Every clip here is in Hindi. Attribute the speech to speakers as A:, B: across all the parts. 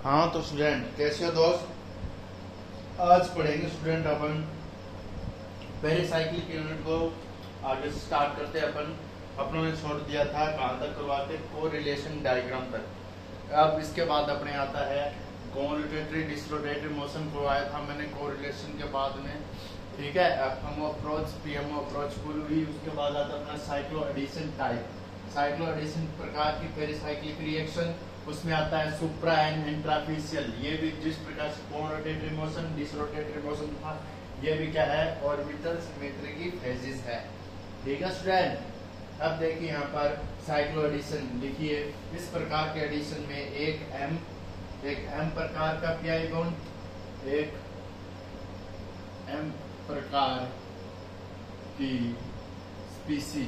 A: हाँ तो स्टूडेंट कैसे हो दोस्त। आज पढ़ेंगे स्टूडेंट अपन पेरिसाइक्लिक यूनिट को। आगे से स्टार्ट करते हैं अपन। अपनों ने छोड़ दिया था कहाँ तक करवाते, कोरिलेशन डायग्राम तक। अब इसके बाद अपने आता है कोरिलेटरी डिसरोटेटरी मोशन करवाया था मैंने कोरिलेशन के बाद में, ठीक है। एफएमओ अप्रोच, पीएमओ अप्रोच पूरी हुई। उसके बाद आता है अपना cycloaddition type. Cycloaddition प्रकार की पेरिसाइक्लिक रिएक्शन, उसमें आता है सुप्रा एंड इंट्राफिशियल। ये भी जिस प्रकार से कोरोटेटरी मोशन डिसरोटेटरी मोशन था, ये भी क्या है, ऑर्बिटल सिमेट्री की फेजेस है, ठीक है स्टूडेंट। अब देखिए यहाँ पर साइक्लो एडिशन लिखिए। इस प्रकार के एडिशन में एक एम प्रकार का पीआई बॉन्ड, एक एम प्रकार की स्पीसी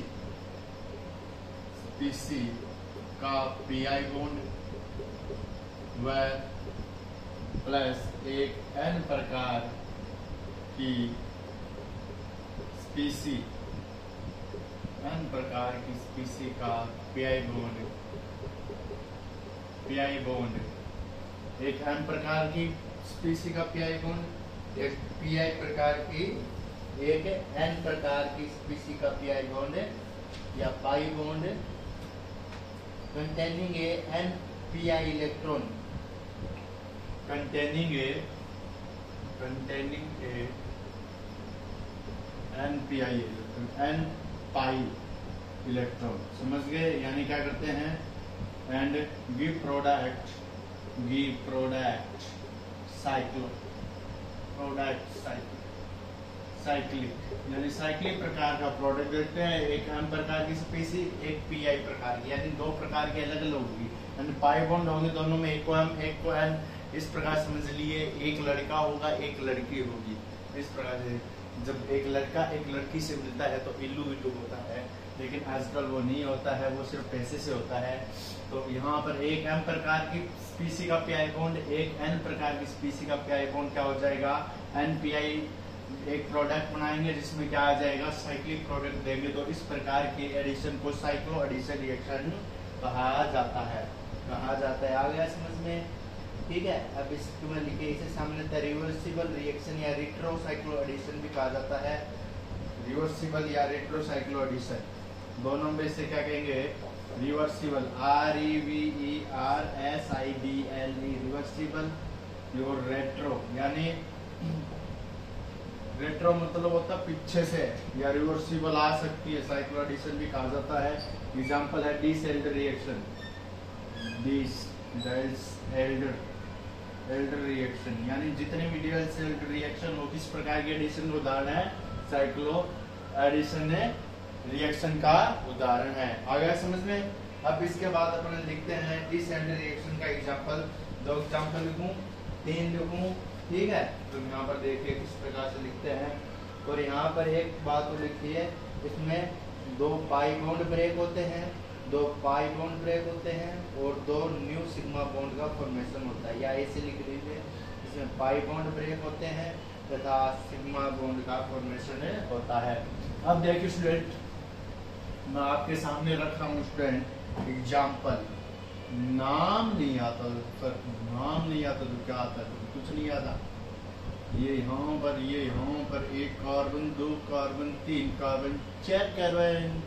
A: का पीआई बॉन्ड व प्लस एक एन प्रकार की स्पीसी का पीआई बॉन्ड, एक एन प्रकार की स्पीसी का पीआई बॉन्ड, एक पीआई प्रकार की, एक एन प्रकार की स्पीसी का पीआई बॉन्ड या pi bond containing a n pi electron, containing a n pi electron, समझ गए। यानी क्या करते हैं, एंड गिव प्रोडक्ट साइक्लिक यानी साइक्लिक प्रकार का प्रोडक्ट देते हैं। एक एम प्रकार की स्पीसी, एक पीआई प्रकार की, यानी दो प्रकार की अलग अलग होगी। यानी पाई बॉन्ड होंगे दोनों में, एक को एम एक को एन। इस प्रकार समझ लिए, एक लड़का होगा एक लड़की होगी। इस प्रकार से जब एक लड़का एक लड़की से मिलता है तो इल्लू होता है, लेकिन आजकल वो नहीं होता है, वो सिर्फ पैसे से होता है। तो यहाँ पर एक एम प्रकार की स्पीसी का पीआई बॉन्ड, एक एन प्रकार की स्पीसी का पीआई बॉन्ड क्या हो जाएगा, एन पीआई। एक प्रोडक्ट बनाएंगे जिसमें क्या आ जाएगा, साइक्लिक प्रोडक्ट देंगे। तो इस प्रकार के एडिशन को साइक्लो एडिशन रिएक्शन कहा जाता है। आ गया समझ में, ठीक है। अब इसमें लिखे इसे सामने था रिवर्सिबल रिएक्शन या रेट्रोसाइक्लो एडिशन भी कहा जाता है। रिवर्सिबल या रेट्रोसाइक्लो एडिशन दोनों में से क्या कहेंगे, रिवर्सिबल, REVERSIBLE रिवर्सिबल, और रेट्रो यानी रेट्रो मतलब होता है पीछे से, या रिवर्सिबल आ सकती है, साइक्लो एडिशन भी कहा जाता है। एग्जांपल है डिसएल्डर रिएक्शन, एल्डर रिएक्शन, यानी जितने भी डिसएल्डर रिएक्शन हो किस प्रकार के एडिशन का उदाहरण है, साइक्लो एडिशन रिएक्शन का उदाहरण है। आ गया समझ में। अब इसके बाद अपन लिखते हैं डिसएल्डर रिएक्शन का एग्जांपल। दो एग्जांपल लिखूं, तीन लिखूं, ठीक है। तो यहाँ पर देखिए किस प्रकार से लिखते हैं। और यहाँ पर एक बात तो लिखिए, इसमें दो पाई बॉन्ड ब्रेक होते हैं, और दो न्यू सिग्मा बॉन्ड का फॉर्मेशन होता है, या ऐसे लिख लीजिए, इसमें पाई बॉन्ड ब्रेक होते हैं तथा सिग्मा बॉन्ड का फॉर्मेशन होता है। अब देखिए स्टूडेंट, मैं आपके सामने रख रहा हूँ स्टूडेंट एग्जाम्पल। नाम नहीं आता सर, नाम नहीं आता तो क्या आता है, कुछ नहीं आता। ये यहाँ पर एक कार्बन, दो कार्बन, तीन कार्बन, चार कार्बन।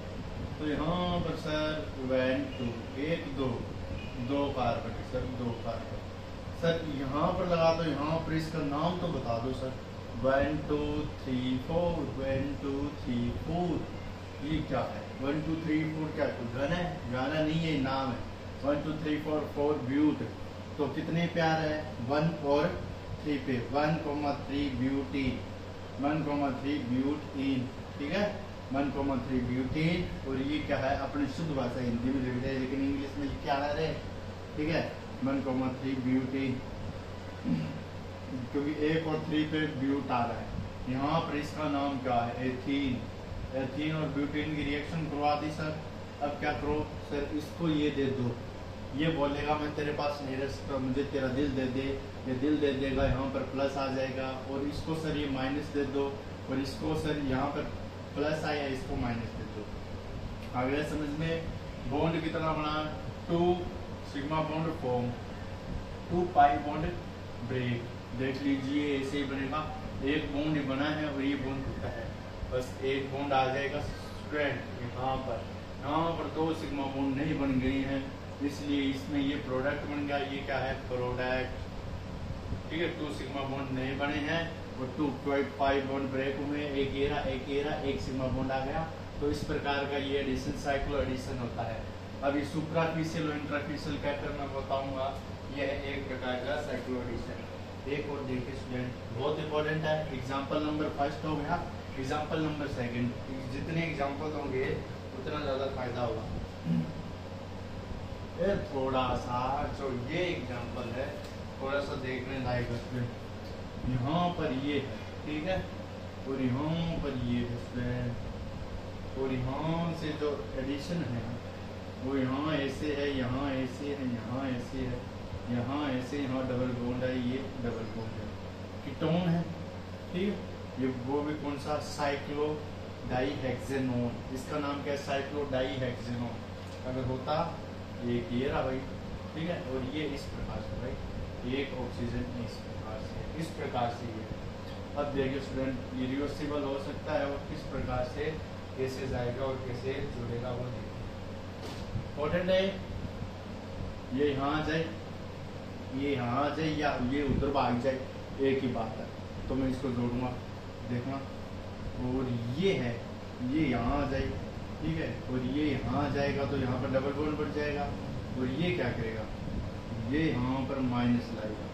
A: तो यहाँ पर sir 1 2 1 2 2 carbon sir, 2 carbon sir. यहाँ पर लगा दो, यहाँ पर इसका नाम तो बता दो सर। 1 2 3 4 1 2 3 4 ये क्या है, 1 2 3 4 क्या कोई गाना है? गाना नहीं है, नाम है। 1 2 3 4 ब्यूट। तो कितने प्यार है, 1 और 3 पे 1,3 ब्यूटीन, 1,3 ब्यूटीन, ठीक है, 1,3 ब्यूटीन। और ये क्या है, अपनी शुद्ध भाषा हिंदी में लिख रहे हैं लेकिन इंग्लिश में क्या आ रहे, ठीक है, 1,3 ब्यूटीन, क्योंकि 1 और 3 पे ब्यूट आ रहा है। यहाँ पर इसका नाम क्या है, एथीन और ब्यूटीन की रिएक्शन करवा दी सर। अब क्या करो सर, इसको ये दे दो, ये बोलेगा मैं तेरे पास नहीं रह सकता, मुझे तेरा दिल दे दे, ये दिल दे देगा, यहाँ पर प्लस आ जाएगा। और इसको सर ये माइनस दे दो, और इसको सर यहाँ पर प्लस आया, इसको माइनस दे दो। आ गया समझ में। बॉन्ड कितना बना, 2 sigma bond form, 2 pi bond break. देख लीजिए ऐसे ही बनेगा, एक बॉन्ड बना है और ये बॉन्ड टूटा है, बस एक बॉन्ड आ जाएगा स्टूडेंट यहाँ पर 2 सिग्मा बॉन्ड नहीं बन गई हैं, इसलिए इसमें ये प्रोडक्ट बन गया। ये क्या है, प्रोडक्ट, ठीक है। 2 सिग्मा बॉन्ड नहीं बने हैं और 2 पाई बॉन्ड ब्रेक हुए, एक सिग्मा बॉन्ड आ गया। तो इस प्रकार का ये एडिशन साइक्लो एडिशन होता है। अभी सुप्राफिशियल और इंट्राफिशियल कहकर मैं बताऊंगा, यह एक प्रकार का साइक्लो एडिशन। एक और देखिए स्टूडेंट, बहुत इंपॉर्टेंट है। एग्जाम्पल नंबर 1 हो गया, एग्जाम्पल नंबर 2, जितने एग्जाम्पल होंगे उतना ज़्यादा फायदा होगा। ये थोड़ा सा जो ये एग्जाम्पल है थोड़ा सा देखने लायक है स्टूडेंट। यहाँ पर ये है, ठीक है, और यहाँ पर ये है स्टूडेंट, और यहाँ से जो एडिशन है वो यहाँ ऐसे है, यहाँ ऐसे है, यहाँ ऐसे है, यहाँ ऐसे, यहाँ डबल बॉन्ड है, ये डबल बॉन्ड है, कीटोन है, ठीक है। ये वो भी कौन सा, साइक्लो डाईहेक्सेनोन, इसका नाम क्या है, साइक्लो डाईहेक्सेनोन। अगर होता एक ये रहा भाई, ठीक है, और ये इस प्रकार से भाई, एक ऑक्सीजन इस प्रकार से ये। अब देखिए स्टूडेंट, ये रिवर्सिबल हो सकता है और किस प्रकार से कैसे जाएगा और कैसे जुड़ेगा वो देखिए। इम्पोर्टेंट है, ये यहाँ आ जाए, ये यहाँ आ जाए या ये उधर भाग जाए, एक ही बात है। तो मैं इसको जोड़ूंगा, देखना, और ये है, ये यहाँ आ जाए, ठीक है, और ये यहाँ आ जाएगा तो यहाँ पर डबल बॉन्ड बढ़ जाएगा, और ये क्या करेगा, ये यहाँ पर माइनस लाएगा,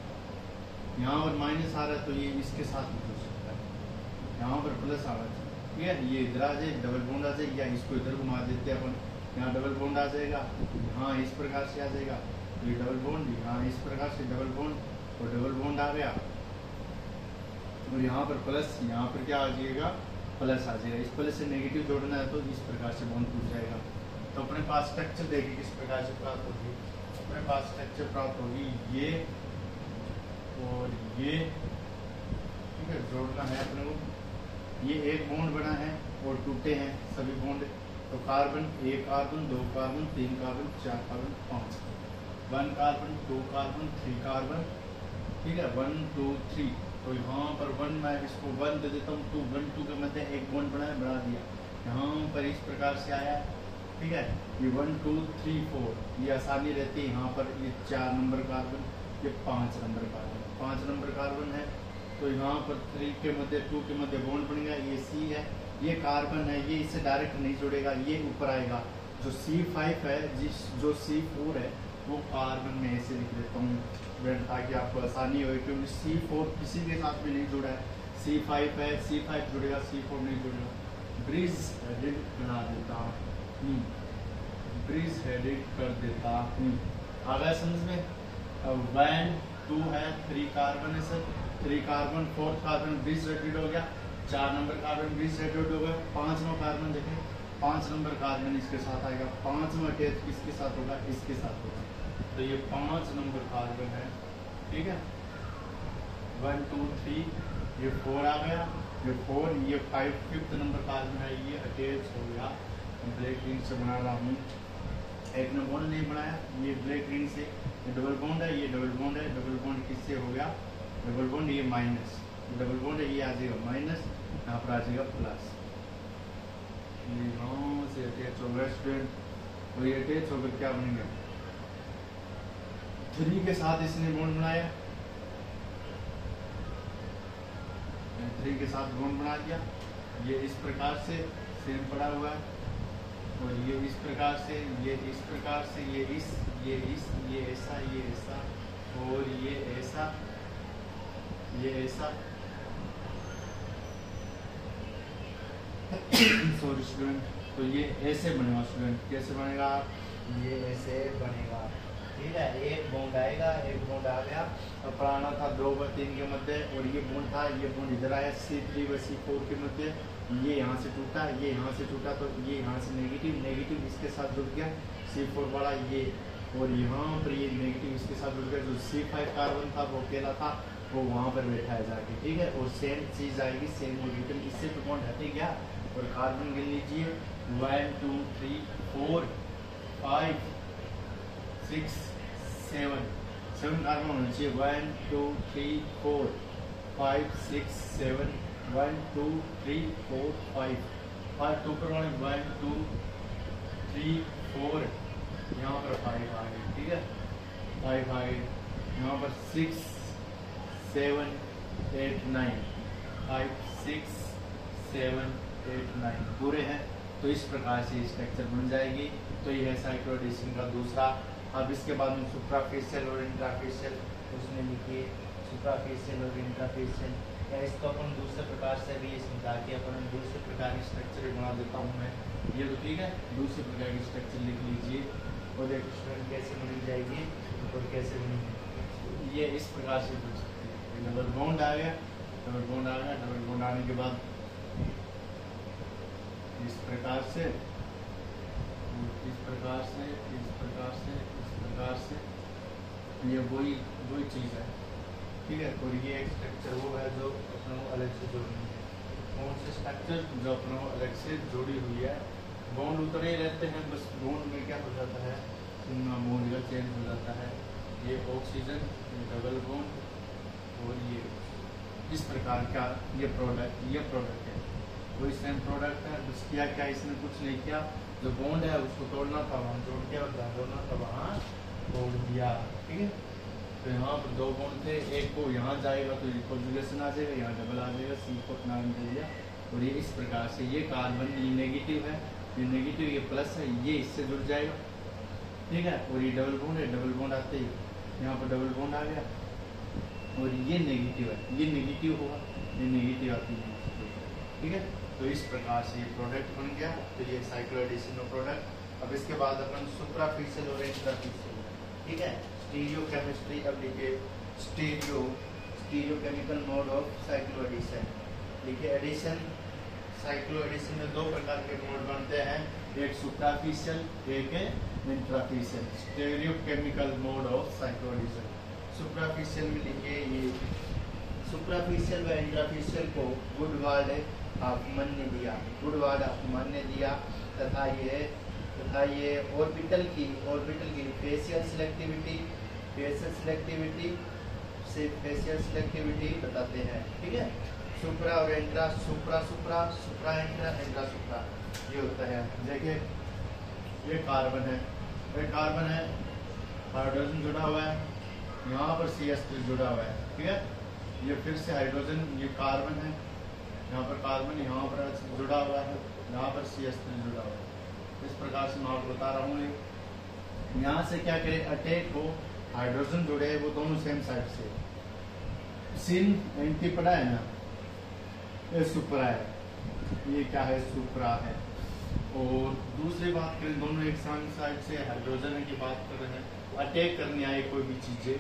A: यहाँ पर माइनस आ रहा है तो ये इसके साथ भी जुड़ सकता है, यहाँ पर प्लस आ रहा है, ठीक है, ये इधर आ जाए, डबल बॉन्ड आ जाए, या इसको इधर घुमा देते हैं अपन, यहाँ डबल बॉन्ड आ जाएगा, यहाँ इस प्रकार से आ जाएगा, ये डबल बॉन्ड, यहाँ इस प्रकार से डबल बॉन्ड और डबल बॉन्ड आ गया, और यहाँ पर प्लस, यहाँ पर क्या आ जाएगा, प्लस आ जाएगा। इस प्लस से नेगेटिव जोड़ना है तो इस प्रकार से बॉन्ड टूट जाएगा। तो अपने पास स्ट्रक्चर देखिए किस प्रकार से प्राप्त होगी। अपने पास स्ट्रक्चर प्राप्त होगी ये और ये, ठीक है, जोड़ना है अपने को। ये एक बॉन्ड बना है और टूटे हैं सभी बॉन्ड, तो carbon, 1 carbon, 2 carbon, 3 carbon, 4 carbon, 5, 1 carbon, 2 carbon, 3 carbon, ठीक है, 1 2 3। तो यहाँ पर 1 मैं इसको 1 दे देता हूँ, 2 1 2 के मध्य एक बॉन्ड बढ़ा दिया, यहाँ पर इस प्रकार से आया, ठीक है। ये 1 2 3 4, ये आसानी रहती है। यहाँ पर ये 4 नंबर कार्बन, ये 5 नंबर कार्बन, 5 नंबर कार्बन है, तो यहाँ पर 3 के मध्य 2 के मध्य बॉन्ड बनेगा, ये C है, ये कार्बन है, ये इससे डायरेक्ट नहीं जुड़ेगा, ये ऊपर आएगा। जो C5 है, जो C4 है वो कार्बन में ऐसे लिख देता हूँ ताकि आपको आसानी हो, क्योंकि C4 किसी के साथ भी नहीं जुड़ा है, C5 है, C5 जुड़ेगा, C4 नहीं जुड़ेगा। ब्रिज हेडेड बना देता हूँ, ब्रिज हेडेड कर देता हूँ। आ गया समझ में। 1 2 है, 3 कार्बन है sir, 3 carbon, 4 carbon bridge headed हो गया, 4 नंबर कार्बन ब्रिज हेडेड हो गया, 5वां कार्बन देखें, 5 नंबर कार्बन इसके साथ आएगा, 5वां अटैच किसके साथ होगा, इसके साथ होगा, तो ये 5 नंबर कार्बन है, ठीक है। 1 2 3, ये 4 आ गया, ये 4, ये 5 5th नंबर कार्बन है, ये अटैच हो गया। ब्लैक रिंग से बना रहा हूँ, एक ने बॉन्ड नहीं बनाया, ये ब्लैक रिंग से, ये डबल बॉन्ड है, ये डबल बॉन्ड है, डबल बॉन्ड किससे हो गया, डबल बॉन्ड, ये माइनस, डबल बॉन्ड है, ये आ जाएगा माइनस, यहाँ पर आ जाएगा प्लस, ये यहाँ से अटैच हो गया स्टूडेंट, और ये अटैच होकर क्या बनेगा, 3 के साथ इसने बॉन्ड बनाया, 3 के साथ बॉन्ड बना दिया, ये इस प्रकार से सेम पड़ा हुआ है, और ये इस प्रकार से, ये इस प्रकार से, ये ऐसा, ये ऐसा, और ये ऐसा, ये ऐसा सॉरी स्टूडेंट, तो ये ऐसे बनेगा स्टूडेंट, कैसे बनेगा, ये ऐसे बनेगा, ठीक है। एक बॉन्ड आएगा, एक बॉन्ड आ गया, अब पढ़ाना था 2 व 3 के मध्य, और ये बॉन्ड था, ये बॉन्ड इधर आया C3 व C4 के मध्य, ये यहाँ से टूटा, ये यहाँ से टूटा, तो ये यहाँ से नेगेटिव इसके साथ जुड़ गया, C4 वाला ये, और यहाँ पर ये नेगेटिव इसके साथ जुड़ गया, जो C5 कार्बन था वो अकेला था, वो वहाँ पर बैठा है जाके, ठीक है। और सेम चीज़ आएगी, सेम मॉलिक्यूल, इससे तो बॉन्ड हटे गया, और कार्बन गिन लीजिए, 1 2 3 4 5 6 7 7 कार्बन होना चाहिए। 1 2 3 4 5 6 7 1 2 3 4 5 5 तो ऊपर वाले 1 2 3 4 यहाँ पर 5 आ गए, ठीक है 5 आ गए। यहाँ पर 6 7 8 9 5 6 7 8 9 पूरे हैं। तो इस प्रकार से स्ट्रक्चर बन जाएगी। तो ये है साइक्लोएडिशन का दूसरा। अब इसके बाद में सुप्राफेशियल और इंट्राफेशियल उसमें लिखिए सुप्राफेशियल और इंट्राफेशियल, या इसको अपन दूसरे प्रकार से भी समझा के अपन दूसरे प्रकार की स्ट्रक्चर बना देता हूँ मैं, ये तो ठीक है। दूसरे प्रकार की स्ट्रक्चर लिख लीजिए और देखिए स्टूडेंट कैसे बनी जाएगी और कैसे बनी। ये इस प्रकार से बन सकती है। डबल बॉन्ड आ गया, डबल बॉन्ड आ गया, डबल बॉन्ड आने के बाद इस प्रकार से, इस प्रकार से, इस प्रकार से, इस प्रकार से, ये वही चीज़ है, ठीक है। और ये एक स्ट्रक्चर वो है जो अपनों अलग से जोड़नी है। कौन से स्ट्रक्चर जो अपनों अलग से जोड़ी हुई है। बॉन्ड उतरे ही रहते हैं, बस बॉन्ड में क्या हो जाता है, बॉन्ड का चेंज हो जाता है। ये ऑक्सीजन, डबल बॉन्ड और ये इस प्रकार का ये प्रोडक्ट है, वही सेम प्रोडक्ट है। बस किया क्या इसने, कुछ नहीं किया, जो बॉन्ड है उसको तोड़ना था वहाँ जोड़ दिया, और जहाँ जोड़ना था वहाँ तोड़ दिया, ठीक है। तो यहाँ पर 2 बॉन्ड थे, एक को यहाँ जाएगा तो कॉन्जुगेशन आ जाएगा, यहाँ डबल आ जाएगा, सी को नाम दे दिया। और ये इस प्रकार से ये कार्बन ये नेगेटिव है, ये नेगेटिव, ये प्लस है, ये इससे जुड़ जाएगा, ठीक है। और ये डबल बॉन्ड है, डबल बॉन्ड आते ही यहाँ पर डबल बॉन्ड आ गया, और ये नेगेटिव है, ये नेगेटिव होगा, ये नेगेटिव आती है, ठीक है। तो इस प्रकार से ये प्रोडक्ट बन गया। तो ये साइक्लोएडिशन का प्रोडक्ट। अब इसके बाद अपन सुप्राफिशियल और इंट्राफिशियल, ठीक है। स्टीरियो केमिस्ट्री, अब लिखिए stereo chemical mode of cycloaddition. लिखिए एडिशन, साइक्लोएडिशन में 2 प्रकार के मोड बनते हैं, एक सुप्राफिशियल, एक antarafacial. Stereochemical mode of cycloaddition. Suprafacial में लिखिए ये सुप्राफिशियल व इंट्राफिशियल को वुडवार्ड हॉफमैन ने दिया, वुडवार्ड हॉफमैन ने दिया, तथा ये ऑर्बिटल की फेशियल सिलेक्टिविटी बताते हैं, ठीक है। सुप्रा और इंट्रा, सुप्रा इंट्रा सुप्रा, ये होता है। देखिए ये कार्बन है, हाइड्रोजन जुड़ा हुआ है, यहाँ पर CH3 जुड़ा हुआ है, ठीक है। ये फिर से हाइड्रोजन, ये कार्बन है, यहाँ पर कार्बन, यहाँ पर जुड़ा हुआ है, यहाँ पर CH3 जुड़ा हुआ है। इस प्रकार से मैं आपको बता रहा हूँ। यहाँ से क्या करे, अटैक हो, हाइड्रोजन जुड़े वो दोनों सेम साइड से, सिन एंटी पड़ा है ना, ये सुप्रा है, ये क्या है, सुप्रा है। और दूसरी बात करें, दोनों एक साइड से हाइड्रोजन की बात कर रहे हैं, अटैक करने आए कोई भी चीजें,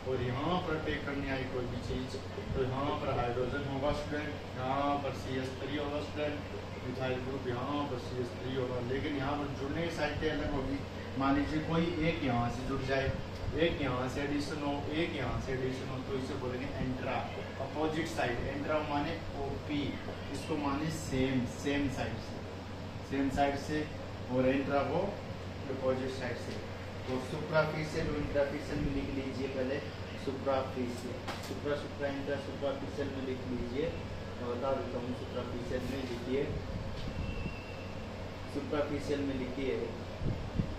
A: और यहाँ पर अटैक करने आई कोई भी चीज, तो यहाँ पर हाइड्रोजन होगा स्टूडेंट, यहाँ पर CH3 होगा स्टूडेंट, मिथाइल ग्रुप यहाँ पर CH3 होगा। लेकिन यहाँ पर जुड़ने की साइडें अलग होगी। मान लीजिए कोई एक यहाँ से जुड़ जाए, एक यहाँ से एडिशन हो, एक यहाँ से एडिशन हो, तो इसे बोलेंगे एंट्रा, अपोजिट साइड। एंट्रा माने OP, इसको माने सेम साइड से, और एंट्रा वो अपोजिट साइड से। तो सुप्राफिशियल और इंट्राफिशियल में लिख लीजिए पहले सुप्राफिशियल, सुप्रा इंट्रा सुप्राफिशियल में लिख लीजिए। मैं बता देता हूँ, सुप्राफिशियल में लिखिए,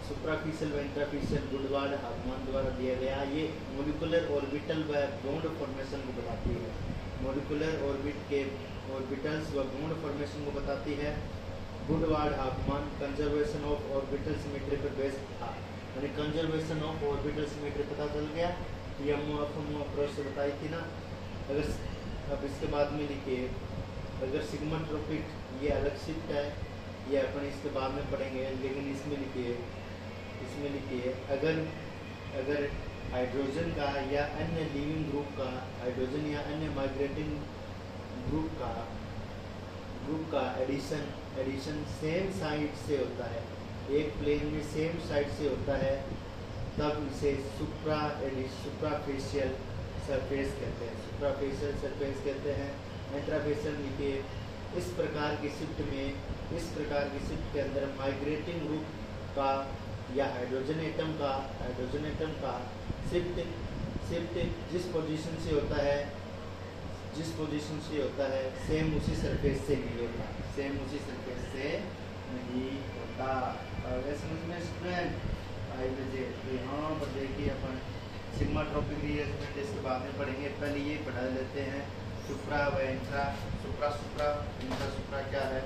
A: सुप्राफिशियल व इंट्राफिशियल वुडवार्ड हॉफमैन द्वारा दिया गया। ये मोलिकुलर ऑर्बिटल व बॉन्ड फॉर्मेशन को बताती है, मोलिकुलर ऑर्बिटल्स व बॉन्ड फॉर्मेशन को बताती है। Woodward Hoffmann conservation of orbital symmetry पर बेस्ड था, यानी कंजर्वेशन ऑफ ऑर्बिटल सिमेट्री पता चल गया, ये हम अप्रोच से बताई थी ना। अगर अब इसके बाद में लिखिए, अगर सिग्मा ट्रोपिक ये अलग शिफ्ट है, ये अपन इसके बाद में पढ़ेंगे, लेकिन इसमें लिखिए अगर हाइड्रोजन का या अन्य लिविंग ग्रुप का, हाइड्रोजन या अन्य माइग्रेटिंग ग्रुप का एडिशन सेम साइड से होता है, एक प्लेन में सेम साइड से होता है, तब इसे सुप्राफेशियल सरफेस कहते हैं। इंट्राफेशियल लिखिए, इस प्रकार की शिफ्ट के अंदर माइग्रेटिंग ग्रुप का या हाइड्रोजन एटम का शिफ्ट शिफ्ट जिस पोजीशन से होता है सेम उसी सरफेस से नहीं होता, सेम उसी सरफेस से नहीं होता। अगर समझ में स्टूडेंट आई बजे तो यहाँ पर देखिए अपन सिग्मा ट्रॉपिक रीअरेंजमेंट इसके बाद में पढ़ेंगे, पहले ये पढ़ा लेते हैं सुप्रा व इंट्रा। सुप्रा इंट्रा सुप्रा क्या है,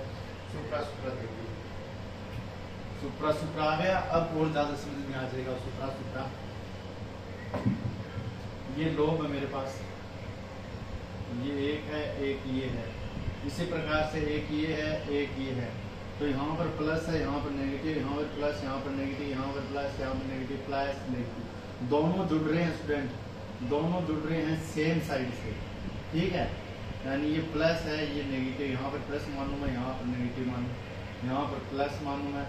A: सुप्रा देखिए सुप्रा आ गया। अब और ज़्यादा समझ में आ जाएगा सुप्रा। ये लोब है मेरे पास, ये एक है एक ये है, इसी प्रकार से एक ये है एक ये है। तो यहाँ पर प्लस है, यहाँ पर नेगेटिव, यहाँ पर प्लस, यहाँ पर नेगेटिव, यहाँ पर प्लस, यहाँ पर नेगेटिव, प्लस नेगेटिव, दोनों जुड़ रहे हैं स्टूडेंट, दोनों जुड़ रहे हैं सेम साइड से, ठीक है। यानी ये प्लस है ये नेगेटिव, यहाँ पर प्लस मानूँ मैं, यहाँ पर नेगेटिव मानूँ, यहाँ पर प्लस मानूँ मैं,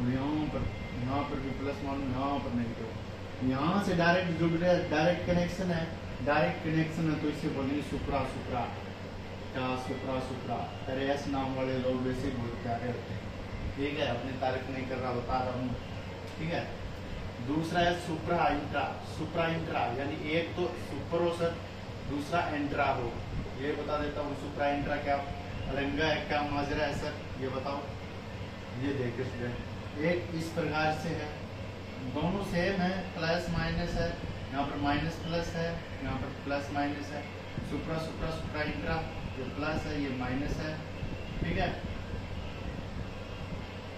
A: यहाँ पर भी प्लस मानूँ, यहाँ पर नेगेटिव। यहाँ से डायरेक्ट जुड़ रहे हैं, डायरेक्ट कनेक्शन है तो इसे बोलेंगे सुप्रा। क्या सुप्रा अरे एस नाम वाले लोग वैसे बहुत प्यारे होते हैं, ठीक है। अपनी तारीफ नहीं कर रहा, बता रहा हूँ, ठीक है। दूसरा है सुप्रा इंट्रा, यानी एक तो सुपर हो सर, दूसरा एंट्रा हो। ये बता देता हूँ सुप्रा इंट्रा क्या रंगा है, क्या माजरा है सर, ये बताओ। ये देखिए स्टूडेंट, एक इस प्रकार से है, दोनों सेम है, प्लस माइनस है, यहाँ पर माइनस प्लस है, यहाँ पर प्लस माइनस है। सुप्रा इंट्रा, ये प्लस है ये माइनस है, ठीक है।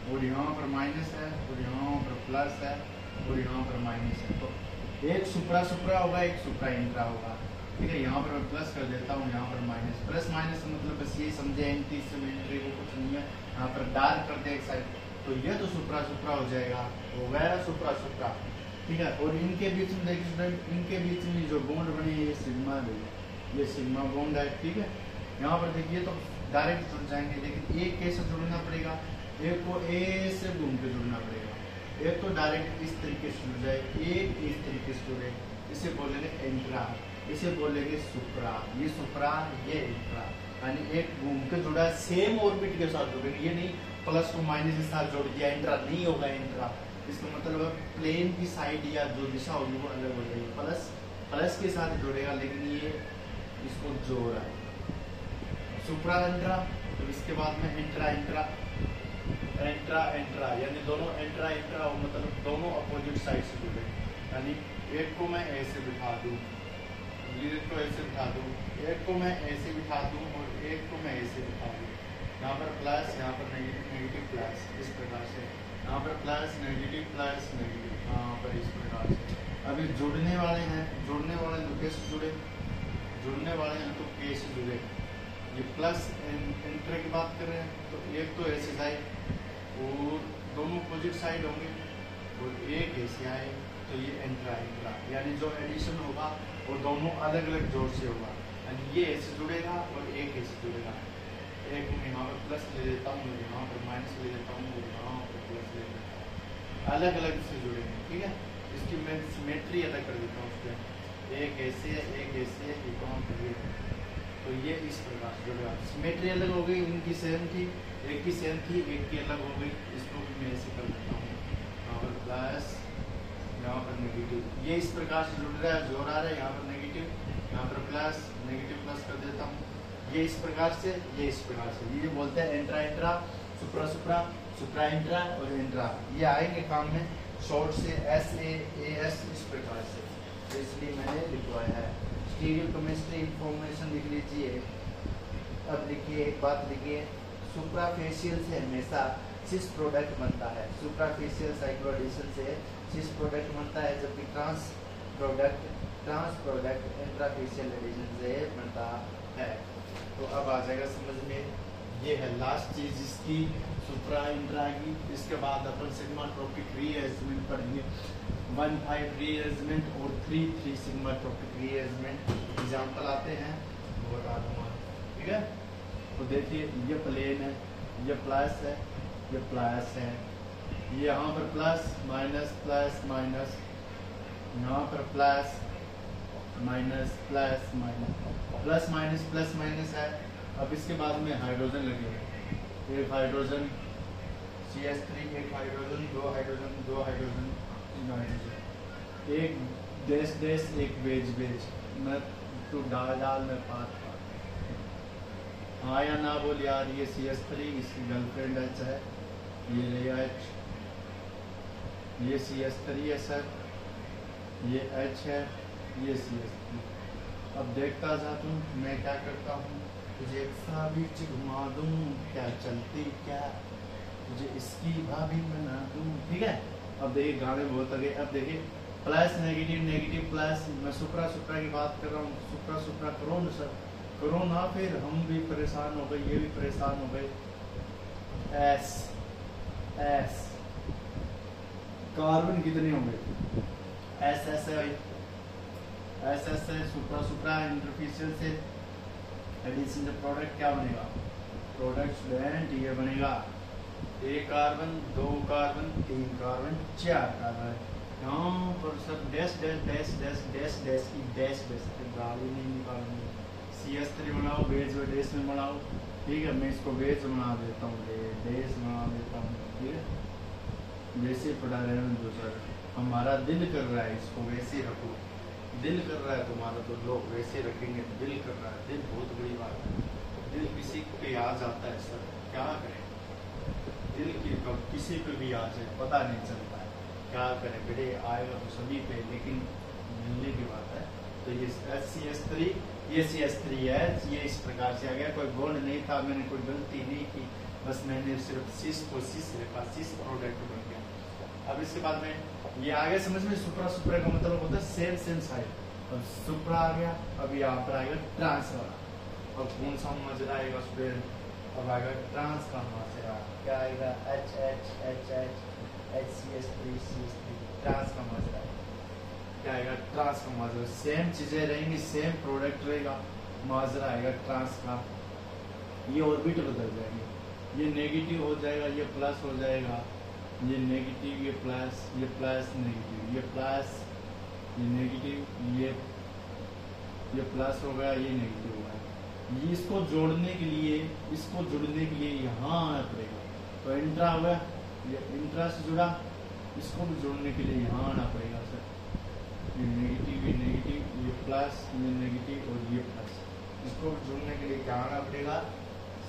A: और यहाँ पर माइनस है और यहाँ पर प्लस है और यहाँ पर माइनस है। तो एक सुप्रा होगा, एक सुप्रा इंट्रा होगा, ठीक है। यहाँ पर मैं प्लस कर देता हूँ, यहाँ पर माइनस, प्लस माइनस मतलब बस ये समझे एंटी सिमेट्री को कुछ नहीं है। यहाँ पर डार्क कर दे एक साइड, तो ये तो सुप्रा हो जाएगा, हो गया सुप्रा, ठीक है। और इनके बीच में देखिए, इनके बीच में जो बॉन्ड बने हैं ये सिग्मा बॉन्ड है, ठीक है। यहाँ पर देखिए तो डायरेक्ट जुड़ जाएंगे, लेकिन एक कैसे जुड़ना पड़ेगा, एक को ए से घूम के जुड़ना पड़ेगा, एक तो डायरेक्ट इस तरीके से जुड़ जाए, एक इस तरीके से जुड़े, इसे बोलेंगे एंट्रा, इसे बोलेंगे सुप्रा। ये सुप्रा ये इंट्रा, यानी एक घूम के जुड़ा सेम ऑर्बिट के साथ जुड़ेगा, ये नहीं प्लस को माइनस के साथ जोड़ दिया इंट्रा नहीं होगा इंट्रा। इसका मतलब प्लेन की साइड या जो दिशा होगी वो अलग हो जाएगी, प्लस के साथ जुड़ेगा, लेकिन ये इसको जोड़ रहा है सुप्रा इंट्रा। तो इसके बाद में एंट्रा यानी दोनों एंट्रा मतलब दोनों अपोजिट साइड से जुड़े, यानी एक को मैं ऐसे बिठा दूँ, एक को ऐसे बिठा दूँ, एक को मैं ऐसे बिठा दूँ और एक को मैं ऐसे बिठा दूँ। यहाँ पर प्लस, यहाँ पर नेगेटिव प्लस, इस प्रकार से यहाँ पर प्लस नेगेटिव, यहाँ पर इस प्रकार से। अभी जुड़ने वाले तो कैसे जुड़े, तो कैसे जुड़े, ये प्लस एंट्रा की बात कर रहे हैं, तो एक तो ऐसे जाए और दोनों अपोजिट साइड होंगे और एक ऐसे आए, तो ये एंट्रा, यानी जो एडिशन होगा वो दोनों अलग अलग जोड़ से होगा, यानी ये ऐसे जुड़ेगा और एक ऐसे जुड़ेगा। एक मैं यहाँ पर प्लस ले लेता हूँ, यहाँ पर माइनस ले लेता हूँ और यहाँ पर प्लस ले लेता हूँ, अलग अलग से जुड़ेंगे, ठीक है। इसकी मैं सिमेट्री अलग कर देता हूँ उसमें, एक ऐसे एक ऐसे एक और, तो ये इस प्रकार से जुड़ेगा। सिमेट्री अलग हो गई, इनकी सेम थी, एक की सेम थी, एक की अलग हो गई। इसको भी मैं ऐसे कर देता हूँ, यहाँ पर प्लस, यहाँ पर नेगेटिव, ये इस प्रकार से जुड़ रहा है, जोड़ आ रहा है, यहाँ पर नेगेटिव, यहाँ पर प्लस, नेगेटिव प्लस कर देता हूँ, ये इस प्रकार से, ये इस प्रकार से। ये बोलते हैं एंट्रा, सुप्रा इंट्रा और एंट्रा, ये आएंगे काम में शॉर्ट से SAS इस प्रकार से, तो इसलिए मैंने लिखवाया है। स्टीरियोकेमिस्ट्री इंफॉर्मेशन लिख लीजिए। अब लिखिए एक बात लिखिए, सुप्राफेशियल से हमेशा सिस प्रोडक्ट बनता है, सुप्राफेशियल साइक्लोएडिशन से सिस प्रोडक्ट बनता है, जबकि ट्रांस प्रोडक्ट इंट्राफेशियल एडिशन से बनता है। तो अब आ जाएगा समझ में, ये है लास्ट चीज इसकी सुप्रा इंट्रा की। इसके बाद अपन सिग्मा ट्रॉपिक रीअरेंजमेंट पढ़ेंगे, 1-5 रीअरेंजमेंट और 3-3 सिग्मा ट्रॉपिक रीअरेंजमेंट एग्जाम्पल आते हैं, वो बता दूंगा, ठीक है। तो देखिए ये प्लेन है, ये प्लस है, ये प्लस है, ये यहाँ पर प्लस माइनस, यहाँ पर प्लस माइनस प्लस माइनस है। अब इसके बाद में हाइड्रोजन लगेगा, एक हाइड्रोजन CH3, एक हाइड्रोजन, दो हाइड्रोजन, तीन हाइड्रोजन, एक देश देश एक बेज बेज, मैं तू डाल डाल में पात पात। हाँ या ना बोल यार। ये CS3 इसकी गर्लफ्रेंड एच है, ये ले एच, ये CS3 है सर, ये एच है, ये CS3। अब देखता जा तू मैं क्या करता हूँ, तुझे एक सा बीच घुमा दूँ, क्या चलती क्या तुझे इसकी भाभी बना दूँ। ठीक है, अब देखिए गाने बहुत आगे। अब देखिए प्लस नेगेटिव नेगेटिव प्लस, मैं सुप्रा सुप्रा की बात कर रहा हूँ, सुप्रा सुप्रा करो न सर, करो ना, फिर हम भी परेशान हो गए, ये भी परेशान हो गए। एस एस कार्बन कितने हो गए, एस एस है भाई, एस एस है, सुप्रा सुप्रा इंटरफेशियल से एडिशन से प्रोडक्ट क्या बनेगा, प्रोडक्ट स्टूडेंट ये बनेगा, एक कार्बन, दो कार्बन, तीन कार्बन, चार कार्बन। यहाँ पर sir dash dash dash dash dash dash की डैश डैश गाड़ी नहीं निकालनी। CS3 बनाओ, बेस व डैश में बनाओ। ठीक है, मैं इसको बेस बना देता हूँ, डैश बना देता हूँ। ठीक है, वैसे पढ़ा रहे हैं तो सर हमारा दिल कर रहा है इसको वैसे रखो, दिल कर रहा है तुम्हारा तो लोग वैसे रखेंगे, दिल कर रहा है, दिल बहुत बड़ी बात है। दिल किसी पे आ जाता है सर, क्या करें, दिल की कब किसी पे भी आ जाए पता नहीं चलता है, क्या करें बेटे, आएगा तो सभी पे, लेकिन मिलने की बात है। तो ये CS3, ये CS3 है, ये इस प्रकार से आ गया, कोई बॉन्ड नहीं था, मैंने कोई गलती नहीं की, बस मैंने सिर्फ सिस को सिस लिखा, सिस प्रोडक्ट बन गया। अब इसके बाद में ये आ गया समझ में, सुप्रा सुप्रा का मतलब होता है सेम सेम साइड, और सुप्रा आ गया। अब यहाँ पर आएगा ट्रांस वाला, और कौन सा मजरा आएगा उस पर, अब आएगा ट्रांस का मजरा, क्या आएगा H H H H HCS3 CS3, trans का मजरा क्या आएगा, ट्रांस का माजरा। सेम चीजें रहेंगी, सेम प्रोडक्ट रहेगा, माजरा आएगा ट्रांस का। ये ऑर्बिट बदल जाएंगे, ये नेगेटिव हो जाएगा, ये प्लस हो जाएगा, ये नेगेटिव, ये प्लस नेगेटिव, ये प्लस, ये नेगेटिव, ये प्लस हो गया, ये नेगेटिव हो गया। ये इसको जोड़ने के लिए, इसको जोड़ने के लिए यहाँ आना पड़ेगा, तो इंट्रा हो गया, ये इंट्रा से जुड़ा, इसको भी जोड़ने के लिए यहाँ आना पड़ेगा सर। ये नेगेटिव, ये प्लस, ये नेगेटिव और ये प्लस, इसको जोड़ने के लिए क्या आना पड़ेगा,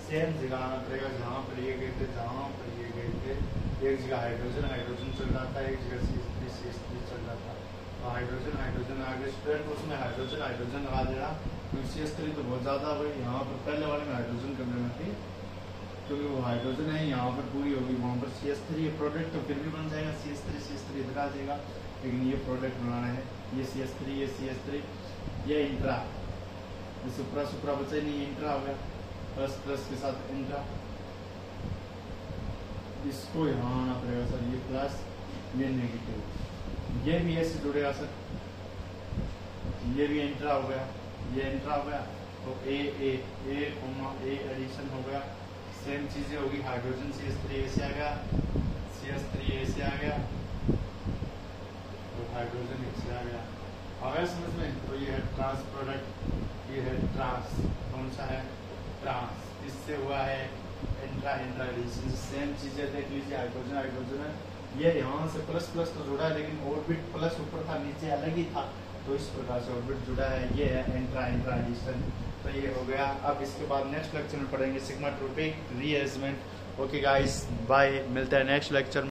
A: सेम जगह आना पड़ेगा जहाँ पर ये गए थे, जहाँ पर ये गए थे। एक जगह हाइड्रोजन चल रहा था, एक जगह CS3 चल रहा था, तो हाइड्रोजन आगे स्टूडेंट, उसमें हाइड्रोजन लगा देना, क्योंकि CS3 तो बहुत ज़्यादा भाई, यहाँ पर पहले वाले में हाइड्रोजन कर देना थी, क्योंकि वो हाइड्रोजन है यहाँ पर पूरी होगी, वहाँ पर CS3 ये प्रोडक्ट तो फिर भी बन जाएगा, CS3 इधर आ जाएगा, लेकिन ये प्रोडक्ट बनाना है, ये CS3, ये इंट्रा, ये सुप्रा सुप्रा बचा ही नहीं, इंट्रा हो गया, प्लस प्लस के साथ इंट्रा, इसको यहाँ आना पड़ेगा सर, ये प्लस, ये नेगेटिव, ये भी ऐसे जुड़ेगा सर, ये भी इंट्रा हो गया, ये इंट्रा हो गया, तो ए एडिशन हो गया, सेम चीजें होगी, हाइड्रोजन CS3 ऐसे आ गया, CS3 ऐसे आ गया, तो हाइड्रोजन ऐसे आ गया, अगर समझ में। तो ये है ट्रांस प्रोडक्ट, ये है ट्रांस, कौन सा है ट्रांस, इससे हुआ है इंट्रा एडिशन। सेम चीजें देख लीजिए, हाइड्रोजन है, ये यहाँ से प्लस प्लस तो जुड़ा है, लेकिन ऑर्बिट प्लस ऊपर था, नीचे अलग ही था, तो इस प्रकार से ऑर्बिट जुड़ा है, ये है इंट्रा एडिशन। तो ये हो गया। अब इसके बाद नेक्स्ट लेक्चर में पढ़ेंगे sigmatropic rearrangement. Okay guys, bye, मिलते हैं नेक्स्ट लेक्चर में।